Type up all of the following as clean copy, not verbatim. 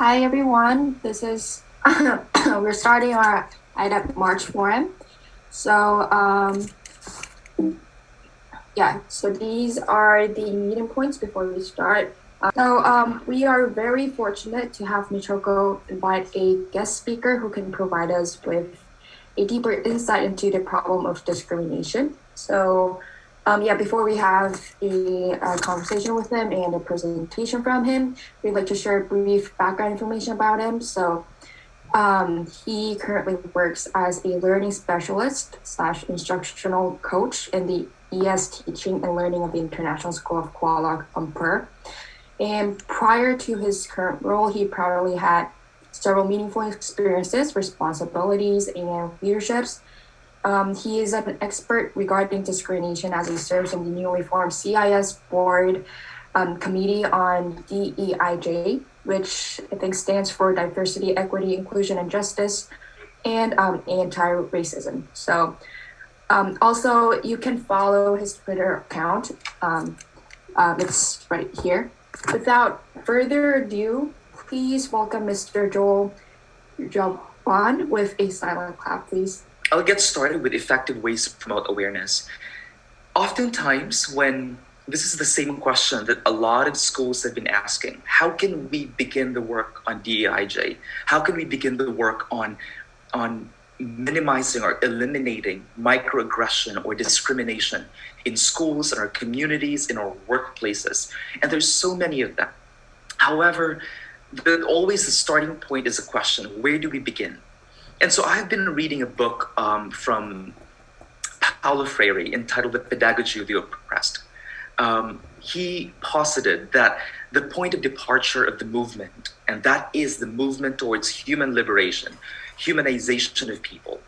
Hi everyone, this is we're starting our IDAP March Forum. So so these are the meeting points before we start. We are very fortunate to have Michoko invite a guest speaker who can provide us with a deeper insight into the problem of discrimination. Before we have a conversation with him and a presentation from him, we'd like to share brief background information about him. He currently works as a learning specialist / instructional coach in the ES Teaching and Learning of the International School of Kuala Lumpur. And prior to his current role, he probably had several meaningful experiences, responsibilities, and leaderships. He is an expert regarding discrimination as he serves on the newly formed CIS board committee on DEIJ, which I think stands for Diversity, Equity, Inclusion, and Justice, and anti-racism. Also, you can follow his Twitter account. It's right here. Without further ado, please welcome Mr. Joel Llaban with a silent clap, please. I'll get started with effective ways to promote awareness. Oftentimes, when this is the same question that a lot of schools have been asking, how can we begin the work on DEIJ? How can we begin the work on minimizing or eliminating microaggression or discrimination in schools, in our communities, in our workplaces? And there's so many of them. However, always the starting point is a question: where do we begin? And so I've been reading a book from Paulo Freire entitled The Pedagogy of the Oppressed. He posited that the point of departure of the movement, and that is the movement towards human liberation, humanization of people,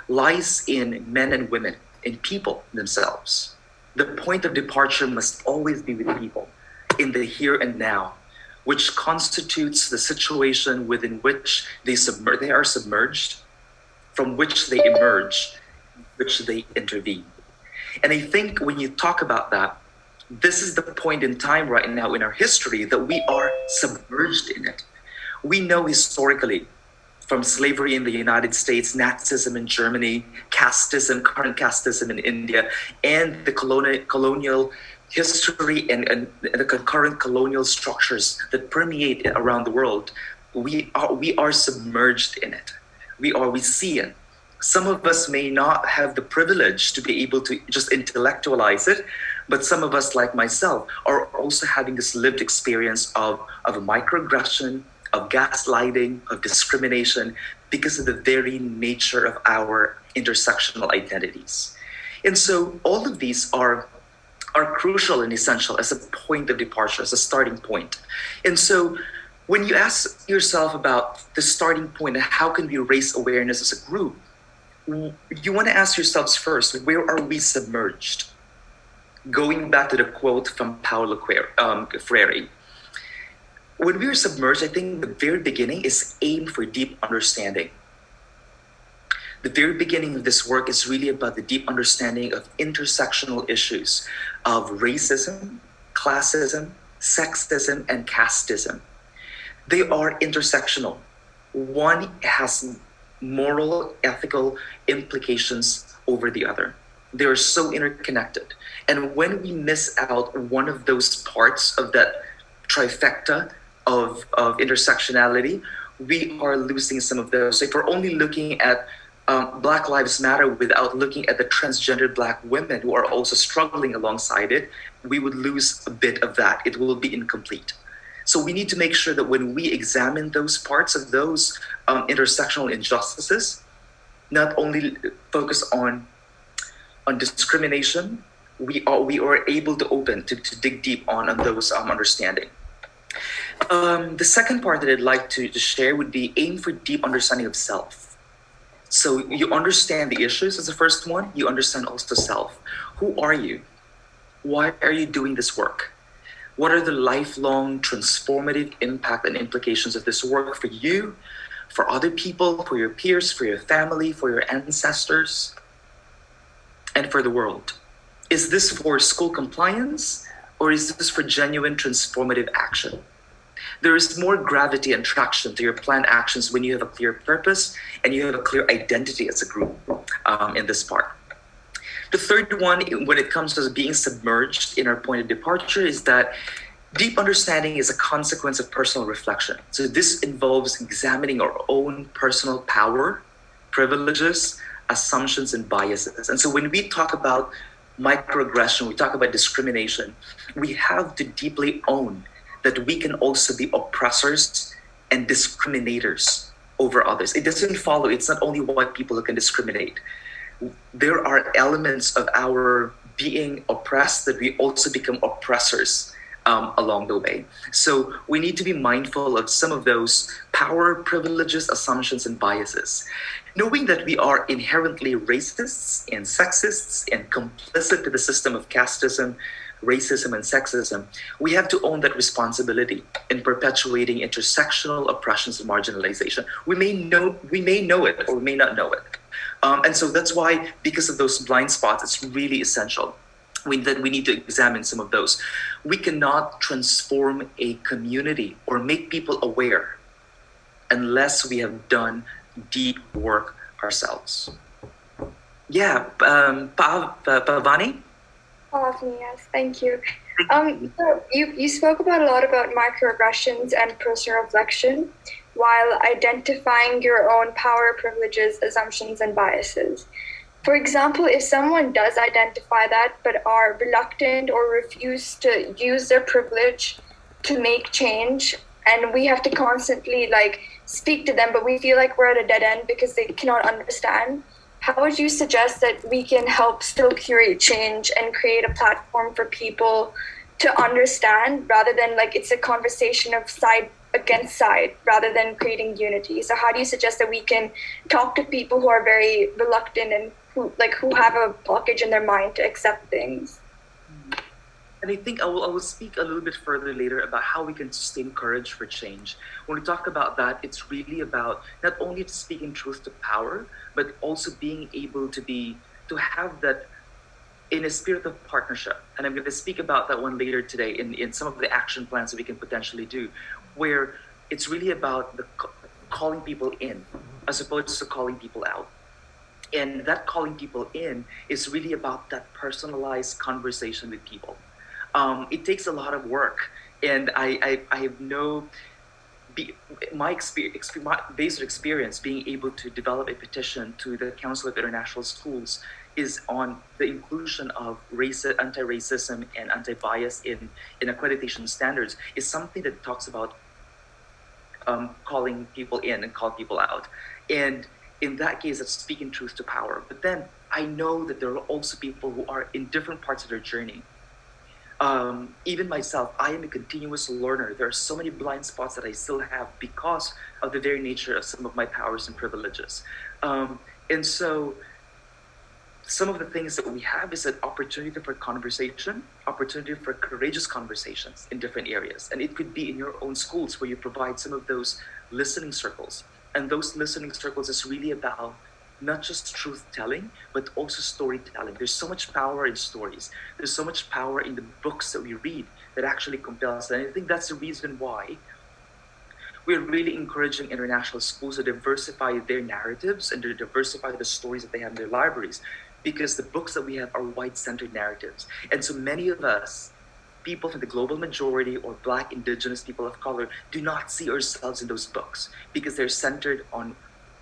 lies in men and women, in people themselves. The point of departure must always be with people, in the here and now, which constitutes the situation within which they are submerged, from which they emerge, which they intervene. And I think when you talk about that, this is the point in time right now in our history that we are submerged in it. We know historically, from slavery in the United States, Nazism in Germany, casteism, current casteism in India, and the colonial history and the concurrent colonial structures that permeate around the world, we are submerged in it. We see it. Some of us may not have the privilege to be able to just intellectualize it, but some of us, like myself, are also having this lived experience of microaggression, of gaslighting, of discrimination, because of the very nature of our intersectional identities. And so all of these are crucial and essential as a point of departure, as a starting point. And so when you ask yourself about the starting point and how can we raise awareness as a group, you want to ask yourselves first, where are we submerged? Going back to the quote from Paulo Freire, when we are submerged, I think the very beginning is aim for deep understanding. The very beginning of this work is really about the deep understanding of intersectional issues of racism, classism, sexism, and casteism. They are intersectional. One has moral, ethical implications over the other. They are so interconnected. And when we miss out one of those parts of that trifecta of intersectionality, we are losing some of those. So if we're only looking at Black Lives Matter without looking at the transgender Black women who are also struggling alongside it, we would lose a bit of that. It will be incomplete. So we need to make sure that when we examine those parts of those intersectional injustices, not only focus on discrimination, we are able to open to dig deep on those understanding. The second part that I'd like to share would be aim for deep understanding of self. So you understand the issues as the first one, you understand also self. Who are you? Why are you doing this work? What are the lifelong transformative impact and implications of this work for you, for other people, for your peers, for your family, for your ancestors, and for the world? Is this for school compliance, or is this for genuine transformative action? There is more gravity and traction to your planned actions when you have a clear purpose and you have a clear identity as a group in this part. The third one, when it comes to being submerged in our point of departure, is that deep understanding is a consequence of personal reflection. So this involves examining our own personal power, privileges, assumptions, and biases. And so when we talk about microaggression, we talk about discrimination, we have to deeply own that we can also be oppressors and discriminators over others. It doesn't follow, it's not only white people who can discriminate. There are elements of our being oppressed that we also become oppressors along the way. So we need to be mindful of some of those power, privileges, assumptions, and biases. Knowing that we are inherently racists and sexists and complicit to the system of casteism, racism, and sexism, we have to own that responsibility in perpetuating intersectional oppressions and marginalization. We may know it or we may not know it. And so that's why, because of those blind spots, it's really essential that we need to examine some of those. We cannot transform a community or make people aware unless we have done deep work ourselves. Yeah, Pavani? Yes, thank you. So you spoke about a lot about microaggressions and personal reflection while identifying your own power, privileges, assumptions, and biases. For example, if someone does identify that but are reluctant or refuse to use their privilege to make change, and we have to constantly speak to them, but we feel like we're at a dead end because they cannot understand, how would you suggest that we can help still curate change and create a platform for people to understand, rather than it's a conversation of side against side rather than creating unity? So how do you suggest that we can talk to people who are very reluctant and who have a blockage in their mind to accept things? And I think I will speak a little bit further later about how we can sustain courage for change. When we talk about that, it's really about not only speaking truth to power, but also being able to have that in a spirit of partnership. And I'm going to speak about that one later today in some of the action plans that we can potentially do, where it's really about calling people in as opposed to calling people out. And that calling people in is really about that personalized conversation with people. It takes a lot of work, and I have my basic experience being able to develop a petition to the Council of International Schools is on the inclusion of anti-racism and anti-bias in accreditation standards, is something that talks about calling people in and call people out. And in that case, it's speaking truth to power. But then I know that there are also people who are in different parts of their journey. Even myself, I am a continuous learner. There are so many blind spots that I still have because of the very nature of some of my powers and privileges. And so some of the things that we have is an opportunity for conversation, opportunity for courageous conversations in different areas. And it could be in your own schools where you provide some of those listening circles. And those listening circles is really about not just truth telling, but also storytelling. There's so much power in stories. There's so much power in the books that we read that actually compels. And I think that's the reason why we're really encouraging international schools to diversify their narratives and to diversify the stories that they have in their libraries, because the books that we have are white-centered narratives. And so many of us, people from the global majority or Black, Indigenous, people of color, do not see ourselves in those books because they're centered on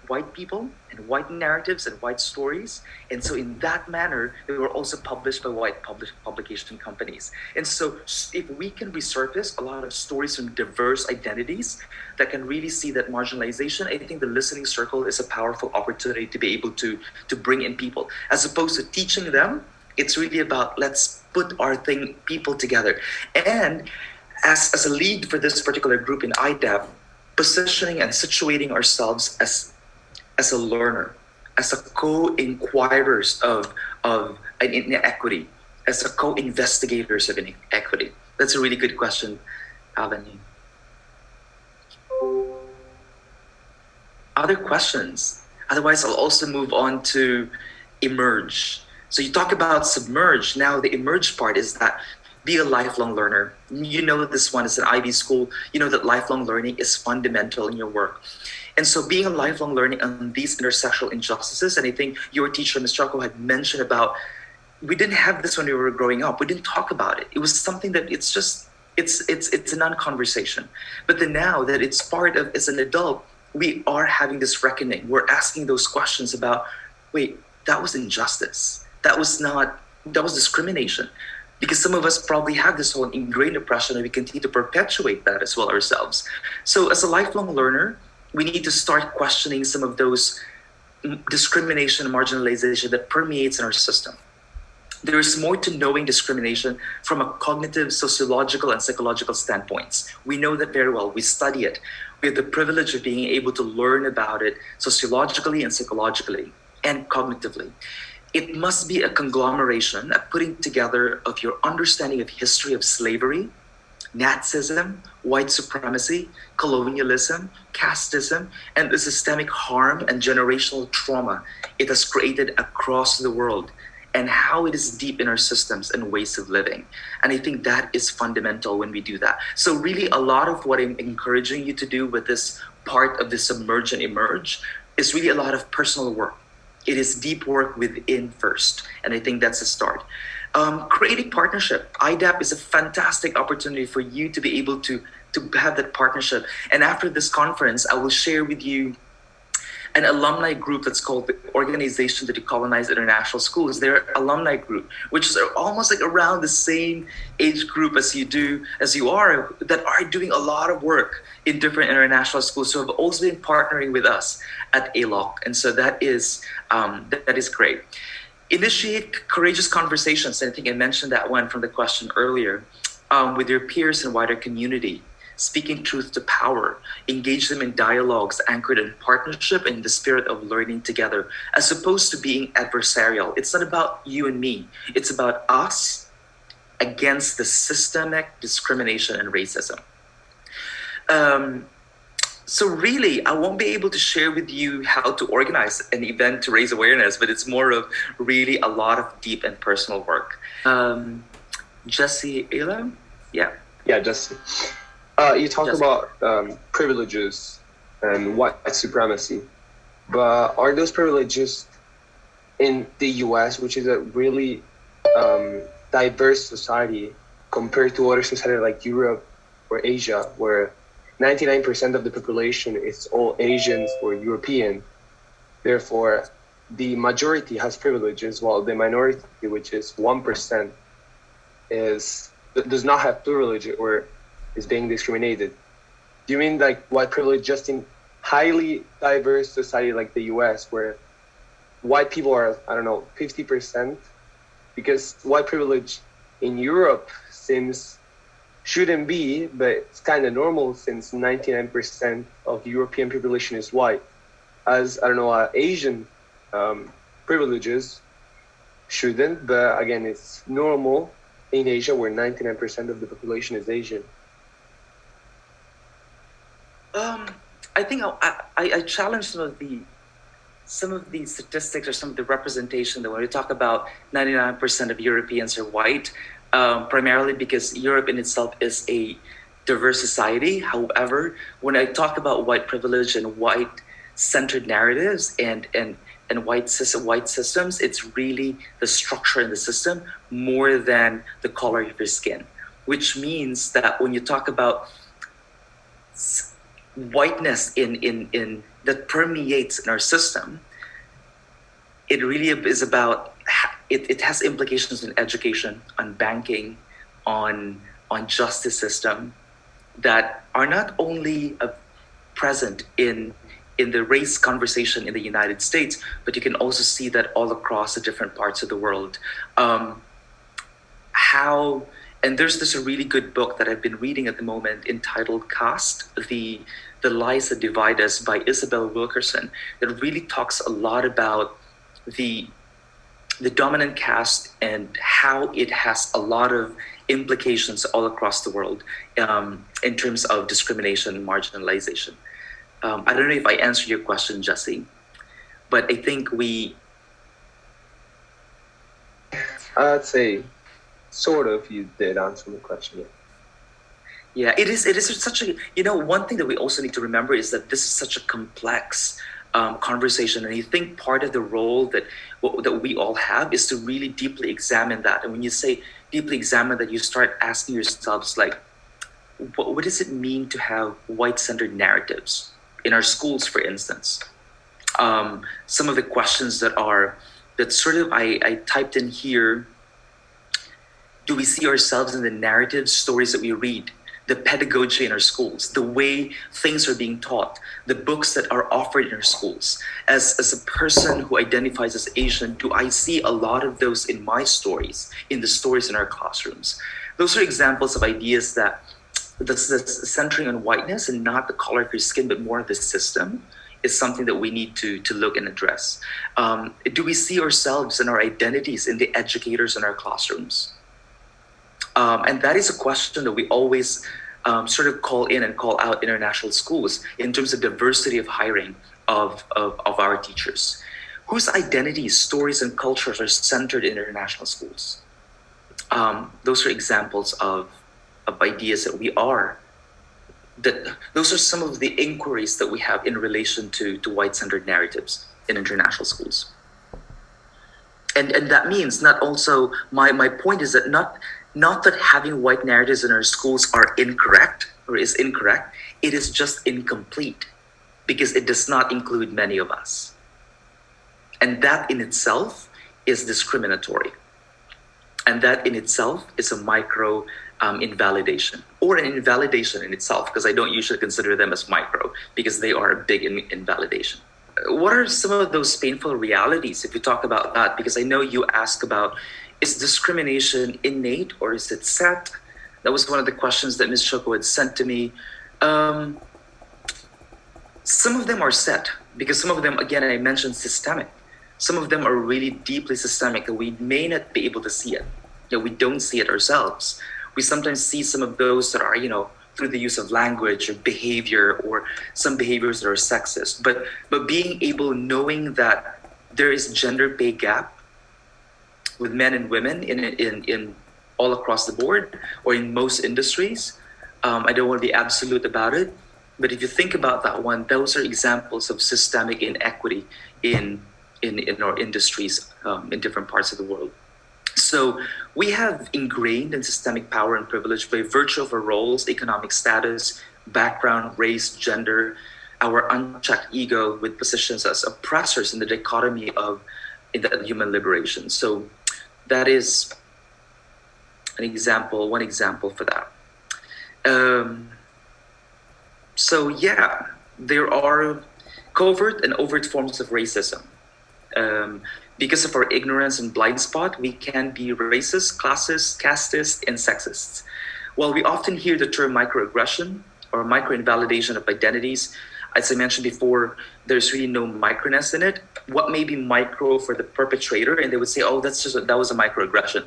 white people and white narratives and white stories. And so in that manner, they were also published by white publication companies. And so if we can resurface a lot of stories from diverse identities that can really see that marginalization, I think the listening circle is a powerful opportunity to be able to bring in people. As opposed to teaching them, it's really about let's put our people together. And as a lead for this particular group in IDAP, positioning and situating ourselves as a learner, as a co-inquirers of an inequity, as a co-investigators of inequity. That's a really good question, Avani. Other questions? Otherwise, I'll also move on to emerge. So you talk about submerge. Now the emerge part is that be a lifelong learner. You know that this one is an Ivy school. You know that lifelong learning is fundamental in your work. And so being a lifelong learning on these intersectional injustices, and I think your teacher, Ms. Chaco, had mentioned about, we didn't have this when we were growing up. We didn't talk about it. It was something that it's a non-conversation. But then now that it's part of, as an adult, we are having this reckoning. We're asking those questions about, wait, that was injustice. That was discrimination. Because some of us probably have this whole ingrained oppression and we continue to perpetuate that as well ourselves. So as a lifelong learner, we need to start questioning some of those discrimination and marginalization that permeates in our system. There is more to knowing discrimination from a cognitive, sociological, and psychological standpoints. We know that very well. We study it. We have the privilege of being able to learn about it sociologically and psychologically and cognitively. It must be a conglomeration, a putting together of your understanding of history of slavery, Nazism, white supremacy, colonialism, casteism, and the systemic harm and generational trauma it has created across the world, and how it is deep in our systems and ways of living. And I think that is fundamental when we do that. So really a lot of what I'm encouraging you to do with this part of the Submerge and Emerge is really a lot of personal work. It is deep work within first. And I think that's a start. Creating partnership. IDAP is a fantastic opportunity for you to be able to have that partnership. And after this conference, I will share with you an alumni group that's called the Organization to Decolonize International Schools. They're alumni group, which is almost like around the same age group as you are, that are doing a lot of work in different international schools. So have also been partnering with us at ALOC. And so that is great. Initiate courageous conversations. I think I mentioned that one from the question earlier, with your peers and wider community. Speaking truth to power, engage them in dialogues anchored in partnership and the spirit of learning together, as opposed to being adversarial. It's not about you and me. It's about us against the systemic discrimination and racism. So really, I won't be able to share with you how to organize an event to raise awareness, but it's more of really a lot of deep and personal work. Jesse Elam? Yeah. Yeah, Jesse. You talk about privileges and white supremacy, but are those privileges in the US, which is a really diverse society compared to other societies like Europe or Asia, where 99% of the population is all Asians or European. Therefore, the majority has privileges, while the minority, which is 1%, does not have privilege or is being discriminated. Do you mean like white privilege just in highly diverse society like the US, where white people are, 50%? Because white privilege in Europe shouldn't be, but it's kind of normal since 99% of European population is white. As, Asian privileges shouldn't, but again, it's normal in Asia where 99% of the population is Asian. I think I challenge some of the statistics or some of the representation that when we talk about 99% of Europeans are white, primarily because Europe in itself is a diverse society. However, when I talk about white privilege and white-centered narratives and white systems, it's really the structure in the system more than the color of your skin, which means that when you talk about whiteness in that permeates in our system, it really is about it has implications in education, on banking, on justice system that are not only present in the race conversation in the United States, but you can also see that all across the different parts of the world. And there's this really good book that I've been reading at the moment entitled Caste, The Lies That Divide Us by Isabel Wilkerson, that really talks a lot about the dominant caste and how it has a lot of implications all across the world in terms of discrimination and marginalization. I don't know if I answered your question, Jesse, but I think I'd say sort of you did answer the question. Yeah. Yeah, it is. It is such a, one thing that we also need to remember is that this is such a complex conversation, and I think part of the role that we all have is to really deeply examine that. And when you say deeply examine that, you start asking yourselves like, what does it mean to have white-centered narratives in our schools, for instance? Some of the questions that sort of I typed in here. Do we see ourselves in the narrative stories that we read? The pedagogy in our schools, the way things are being taught, the books that are offered in our schools. As a person who identifies as Asian, do I see a lot of those in my stories, in the stories in our classrooms? Those are examples of ideas that's centering on whiteness and not the color of your skin, but more of the system, is something that we need to look and address. Do we see ourselves and our identities in the educators in our classrooms? And that is a question that we always sort of call in and call out international schools in terms of diversity of hiring of our teachers. Whose identities, stories, and cultures are centered in international schools? Those are examples of ideas that those are some of the inquiries that we have in relation to white-centered narratives in international schools. And that means not also, my point is that not that having white narratives in our schools are incorrect or is incorrect, it is just incomplete because it does not include many of us. And that in itself is discriminatory. And that in itself is a micro invalidation, or an invalidation in itself, because I don't usually consider them as micro because they are a big invalidation. What are some of those painful realities if you talk about that? Because I know you ask about, is discrimination innate or is it set? That was one of the questions that Ms. Choco had sent to me. Some of them are set because some of them, again, I mentioned systemic. Some of them are really deeply systemic that we may not be able to see it. We don't see it ourselves. We sometimes see some of those that are, through the use of language or behavior or some behaviors that are sexist. But being able, knowing that there is gender pay gap with men and women in all across the board or in most industries. I don't want to be absolute about it, but if you think about that one, those are examples of systemic inequity in our industries in different parts of the world. So we have ingrained in systemic power and privilege by virtue of our roles, economic status, background, race, gender, our unchecked ego with positions as oppressors in the dichotomy of human liberation. So that is one example for that. So yeah, there are covert and overt forms of racism. Because of our ignorance and blind spot, we can be racist, classist, casteist, and sexists. While we often hear the term microaggression or micro-invalidation of identities, as I mentioned before, there's really no microness in it. What may be micro for the perpetrator, and they would say, oh, that was a microaggression,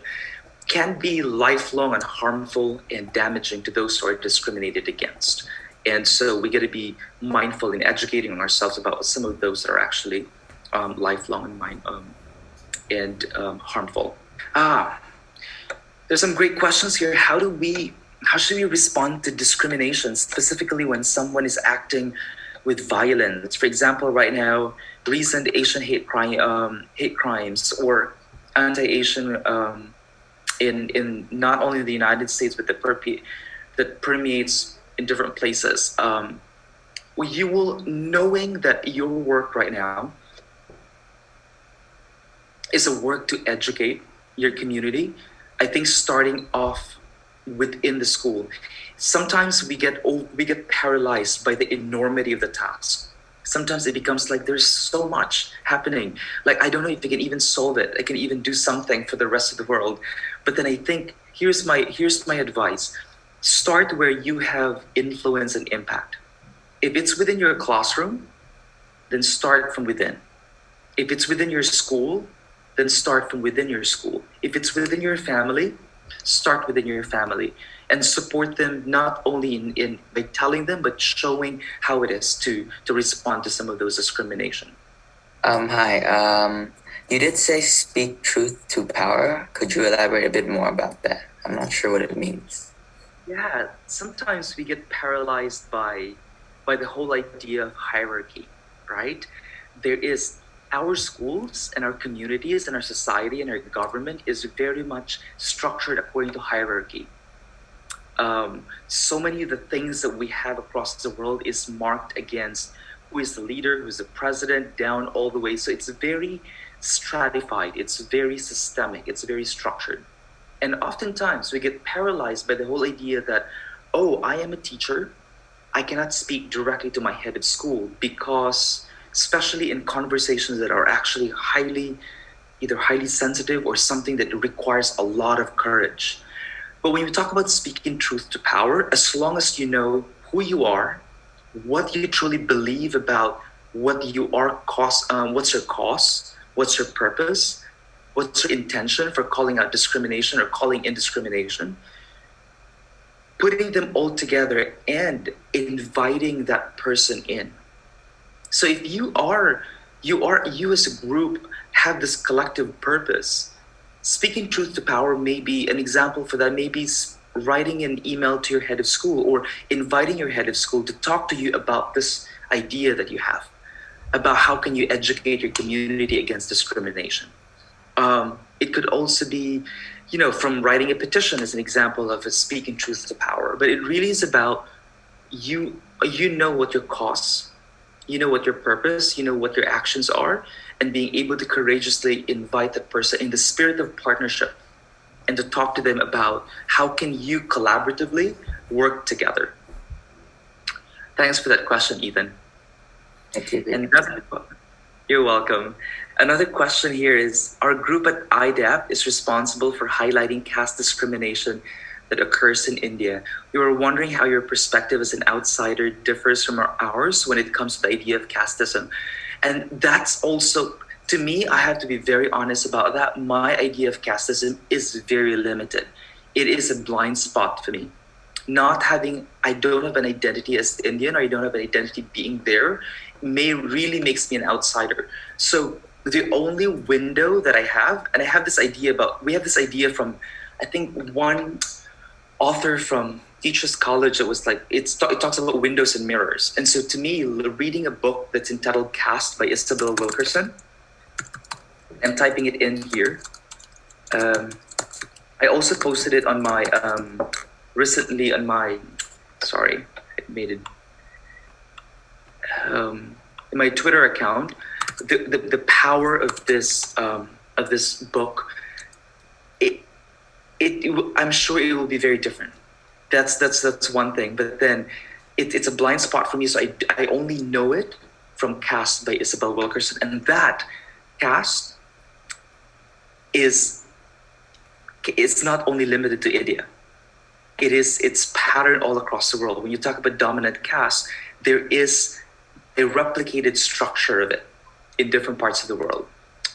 can be lifelong and harmful and damaging to those who are discriminated against. And so we got to be mindful in educating ourselves about some of those that are actually lifelong and harmful. There's some great questions here. How should we respond to discrimination, specifically when someone is acting with violence? For example, right now, recent Asian hate crimes or anti-Asian in not only the United States, but that permeates in different places. You will, knowing that your work right now is a work to educate your community, I think starting off within the school. Sometimes we get paralyzed by the enormity of the task. Sometimes it becomes like there's so much happening. Like, I don't know if I can even solve it. I can even do something for the rest of the world. But then I think, here's my advice. Start where you have influence and impact. If it's within your classroom, then start from within. If it's within your school, then start from within your school. If it's within your family, start within your family and support them not only in by telling them, but showing how it is to respond to some of those discrimination. Hi. You did say speak truth to power. Could you elaborate a bit more about that? I'm not sure what it means. Yeah, sometimes we get paralyzed by the whole idea of hierarchy, right? There is our schools and our communities and our society and our government is very much structured according to hierarchy. So many of the things that we have across the world is marked against who is the leader, who's the president, down all the way. So it's very stratified, it's very systemic, it's very structured. And oftentimes we get paralyzed by the whole idea that, oh, I am a teacher, I cannot speak directly to my head of school because, especially in conversations that are actually either highly sensitive or something that requires a lot of courage. But when you talk about speaking truth to power, as long as you know who you are, what you truly believe about what you are, what's your cause, what's your purpose, what's your intention for calling out discrimination or calling in discrimination, putting them all together and inviting that person in. So if you as a group have this collective purpose, speaking truth to power may be an example for that, maybe writing an email to your head of school or inviting your head of school to talk to you about this idea that you have, about how can you educate your community against discrimination. It could also be, from writing a petition as an example of a speaking truth to power. But it really is about you know what your cause, you know what your purpose, you know what your actions are, and being able to courageously invite that person in the spirit of partnership and to talk to them about how can you collaboratively work together. Thanks for that question, Ethan. Thank you. And you're welcome. Another question here is, our group at IDAP is responsible for highlighting caste discrimination that occurs in India. We were wondering how your perspective as an outsider differs from ours when it comes to the idea of casteism. And that's also, to me, I have to be very honest about that. My idea of casteism is very limited. It is a blind spot for me. I don't have an identity as Indian, or I don't have an identity being there, really makes me an outsider. So the only window that I have, and we have this idea from, I think, one author from Teachers College that was like, it talks about windows and mirrors. And so to me, reading a book that's entitled Caste by Isabel Wilkerson, and typing it in here, I also posted it on my, recently on my, sorry, I made it, in my Twitter account, the power of this book, I'm sure it will be very different. That's one thing. But then it's a blind spot for me. So I only know it from Caste by Isabel Wilkerson, and that Caste it's not only limited to India. It's patterned all across the world. When you talk about dominant caste, there is a replicated structure of it in different parts of the world.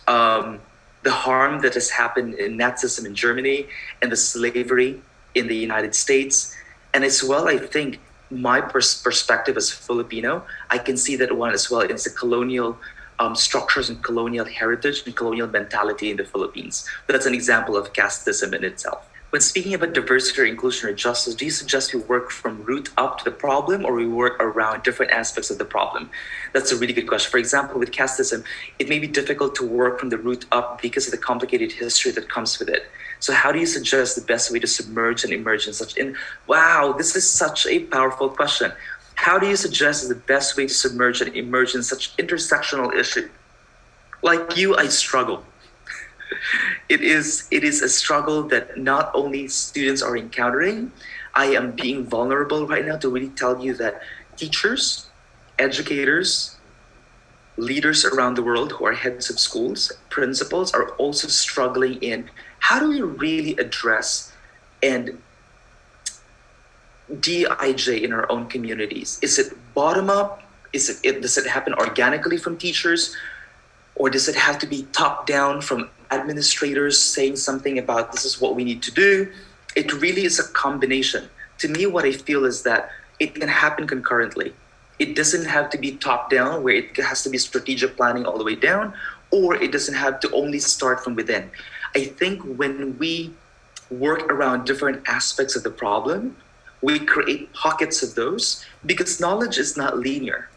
The harm that has happened in Nazism in Germany and the slavery in the United States. And as well, I think my perspective as a Filipino, I can see that one as well. It's the colonial structures and colonial heritage and colonial mentality in the Philippines. That's an example of casteism in itself. When speaking about diversity or inclusion or justice, do you suggest we work from root up to the problem, or we work around different aspects of the problem? That's a really good question. For example, with casteism, it may be difficult to work from the root up because of the complicated history that comes with it. So how do you suggest the best way to submerge and emerge wow, this is such a powerful question. How do you suggest the best way to submerge and emerge in such intersectional issue? Like you, I struggle. It is a struggle that not only students are encountering. I am being vulnerable right now to really tell you that teachers, educators, leaders around the world who are heads of schools, principals are also struggling in how do we really address and DIJ in our own communities? Is it bottom up? Does it happen organically from teachers? Or does it have to be top down from administrators saying something about this is what we need to do? It really is a combination. To me, what I feel is that it can happen concurrently. It doesn't have to be top down, where it has to be strategic planning all the way down, or it doesn't have to only start from within. I think when we work around different aspects of the problem, we create pockets of those, because knowledge is not linear.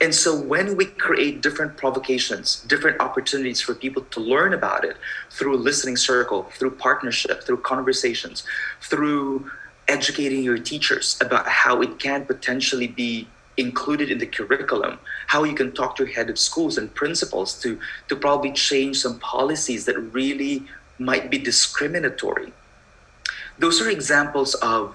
And so when we create different provocations, different opportunities for people to learn about it through a listening circle, through partnership, through conversations, through educating your teachers about how it can potentially be included in the curriculum, how you can talk to head of schools and principals to probably change some policies that really might be discriminatory. Those are examples of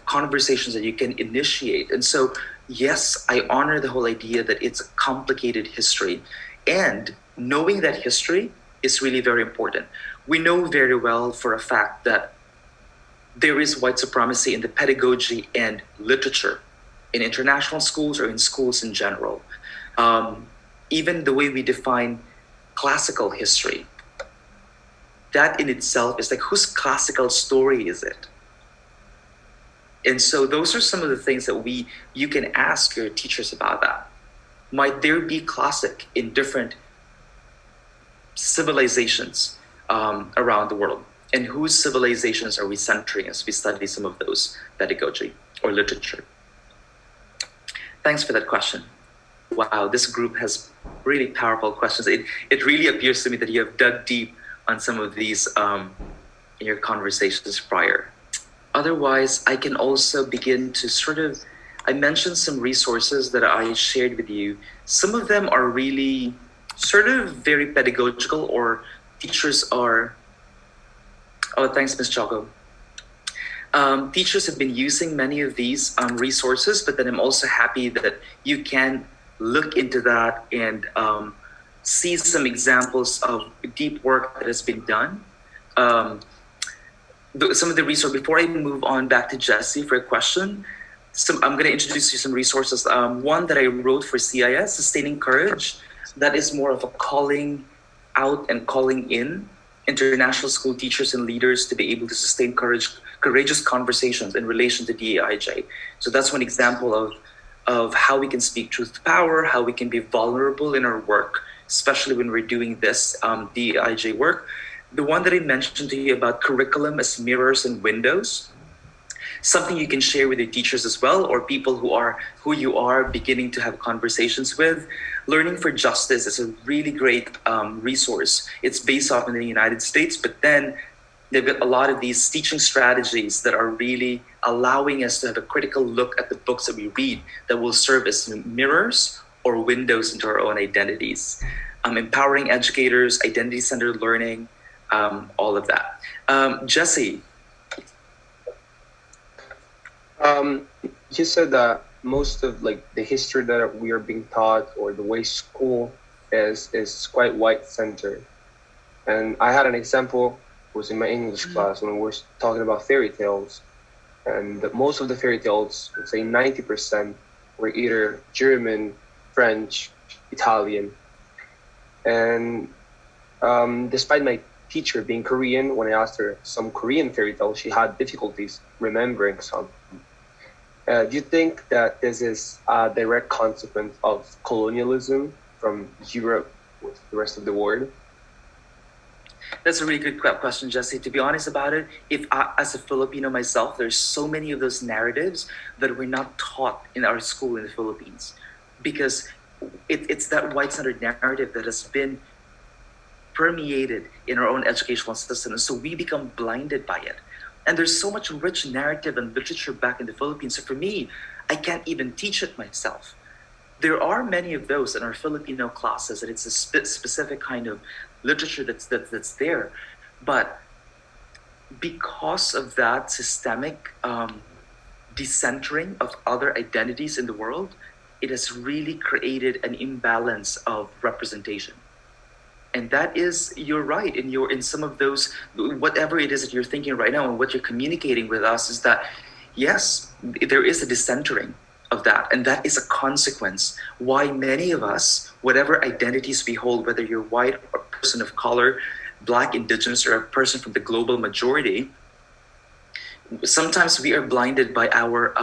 conversations that you can initiate. And so, yes, I honor the whole idea that it's a complicated history. And knowing that history is really very important. We know very well for a fact that there is white supremacy in the pedagogy and literature in international schools or in schools in general. Even the way we define classical history, that in itself is like, whose classical story is it? And so those are some of the things that you can ask your teachers about that. Might there be classic in different civilizations around the world? And whose civilizations are we centering as we study some of those pedagogy or literature? Thanks for that question. Wow, this group has really powerful questions. It really appears to me that you have dug deep on some of these in your conversations prior. Otherwise, I can also begin to I mentioned some resources that I shared with you. Some of them are really very pedagogical, or teachers are, oh, thanks, Ms. Choco. Teachers have been using many of these resources, but then I'm also happy that you can look into that and see some examples of deep work that has been done. Some of the resources, before I move on back to Jesse for a question, I'm going to introduce you some resources. One that I wrote for CIS, Sustaining Courage, that is more of a calling out and calling in international school teachers and leaders to be able to sustain courageous conversations in relation to DEIJ. So that's one example of how we can speak truth to power, how we can be vulnerable in our work, especially when we're doing this DEIJ work. The one that I mentioned to you about curriculum as mirrors and windows, something you can share with your teachers as well, or people who you are beginning to have conversations with. Learning for Justice is a really great resource. It's based off in the United States, but then they've got a lot of these teaching strategies that are really allowing us to have a critical look at the books that we read that will serve as mirrors or windows into our own identities. Empowering educators, identity-centered learning, all of that. Jesse. You said that most of the history that we are being taught, or the way school is quite white centered. And I had an example, was in my English class when we were talking about fairy tales. And most of the fairy tales, let's say 90%, were either German, French, Italian. And despite my teacher being Korean, when I asked her some Korean fairy tales, she had difficulties remembering some. Do you think that this is a direct consequence of colonialism from Europe with the rest of the world? That's a really good question, Jesse. To be honest about it, if I, as a Filipino myself, there's so many of those narratives that we're not taught in our school in the Philippines, because it's that white-centered narrative that has been permeated in our own educational system, and so we become blinded by it. And there's so much rich narrative and literature back in the Philippines. So for me, I can't even teach it myself. There are many of those in our Filipino classes, and it's a specific kind of literature that's there. But because of that systemic decentering of other identities in the world, it has really created an imbalance of representation. And that is, you're right, in some of those, whatever it is that you're thinking right now and what you're communicating with us is that, yes, there is a decentering of that. And that is a consequence why many of us, whatever identities we hold, whether you're white or a person of color, Black, Indigenous, or a person from the global majority, sometimes we are blinded by our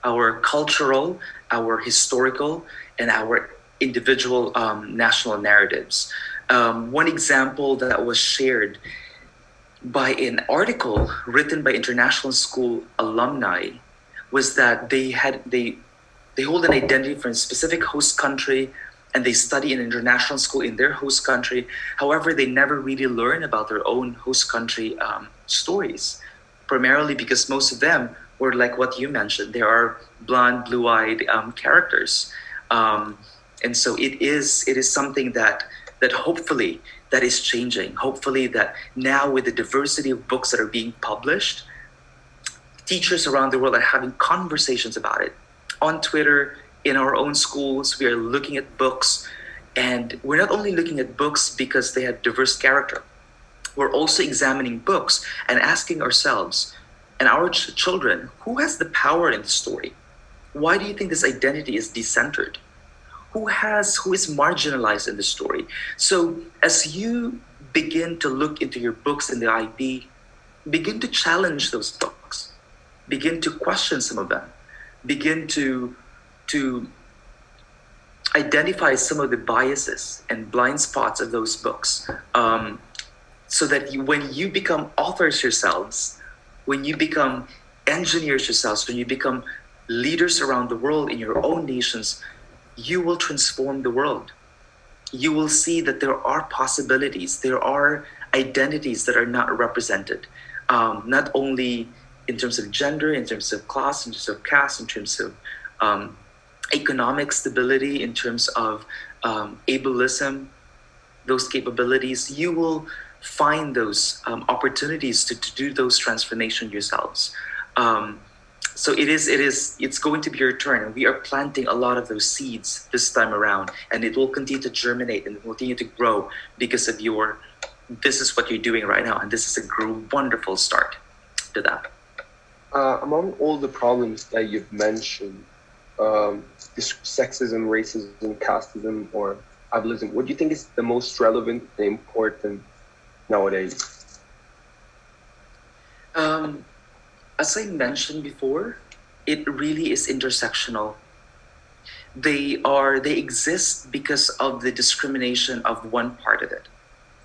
our cultural, our historical, and our individual national narratives. One example that was shared by an article written by international school alumni was that they hold an identity from a specific host country and they study in an international school in their host country. However, they never really learn about their own host country stories, primarily because most of them were like what you mentioned. They are blonde, blue-eyed characters, and so it is something that hopefully that is changing. Hopefully that now with the diversity of books that are being published, teachers around the world are having conversations about it on Twitter, in our own schools. We are looking at books, and we're not only looking at books because they have diverse character. We're also examining books and asking ourselves and our children, who has the power in the story? Why do you think this identity is decentered? Who is marginalized in the story? So as you begin to look into your books in the IB, begin to challenge those books, begin to question some of them, begin to identify some of the biases and blind spots of those books, so that when you become authors yourselves, when you become engineers yourselves, when you become leaders around the world in your own nations, you will transform the world. You will see that there are possibilities, there are identities that are not represented, not only in terms of gender, in terms of class, in terms of caste, in terms of economic stability, in terms of ableism, those capabilities. You will find those opportunities to do those transformations yourselves. So it's going to be your turn. We are planting a lot of those seeds this time around, and it will continue to germinate and continue to grow because of this is what you're doing right now, and this is a wonderful start to that. Among all the problems that you've mentioned, this sexism, racism, casteism, or ableism, what do you think is the most relevant and important nowadays? As I mentioned before, it really is intersectional. They exist because of the discrimination of one part of it,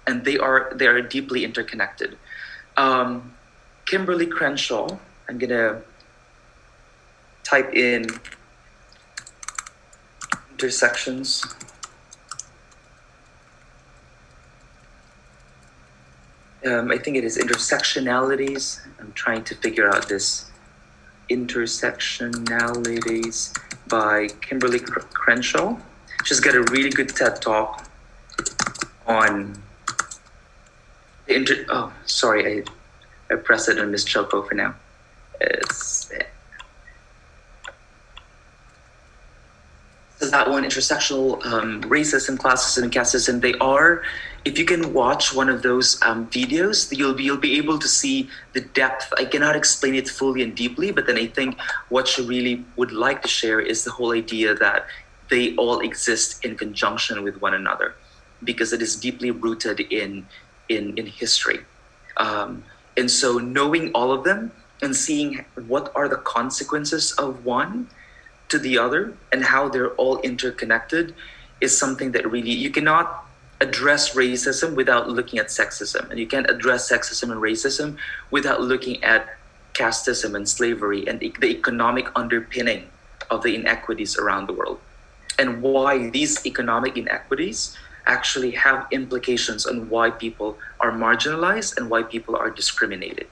and they are deeply interconnected. Kimberly Crenshaw, I'm gonna type in intersections. I think it is intersectionalities. I'm trying to figure out this. Intersectionalities by Kimberly Crenshaw. She's got a really good TED Talk on oh, sorry, I pressed it on Miss Choco for now. So that one, intersectional racism, classism, and casteism, they are, if you can watch one of those videos, you'll be able to see the depth. I cannot explain it fully and deeply, but then I think what she really would like to share is the whole idea that they all exist in conjunction with one another, because it is deeply rooted in history. And so knowing all of them and seeing what are the consequences of one to the other and how they're all interconnected is something that really, you cannot address racism without looking at sexism, and you can't address sexism and racism without looking at casteism and slavery and the economic underpinning of the inequities around the world, and why these economic inequities actually have implications on why people are marginalized and why people are discriminated.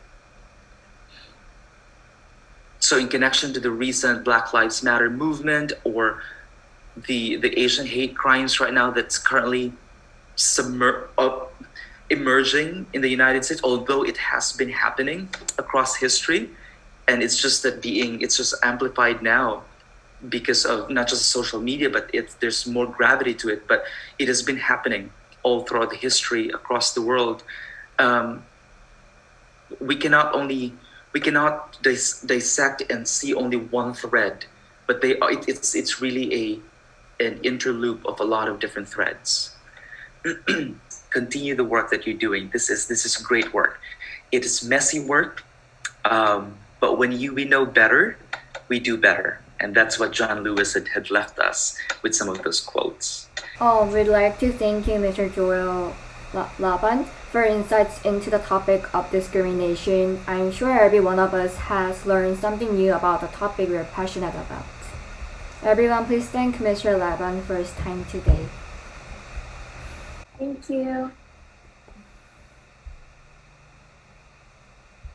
So in connection to the recent Black Lives Matter movement, or the Asian hate crimes right now that's currently emerging in the United States, although it has been happening across history, and it's just amplified now because of not just social media, but there's more gravity to it, but it has been happening all throughout the history across the world. We cannot dissect and see only one thread, but it's really an interloop of a lot of different threads. Continue the work that you're doing. This is great work. It is messy work, but when we know better, we do better. And that's what John Lewis had left us with some of those quotes. We'd like to thank you, Mr. Joel Llaban, for insights into the topic of discrimination. I'm sure every one of us has learned something new about the topic we're passionate about. Everyone, please thank Mr. Llaban for his time today. Thank you.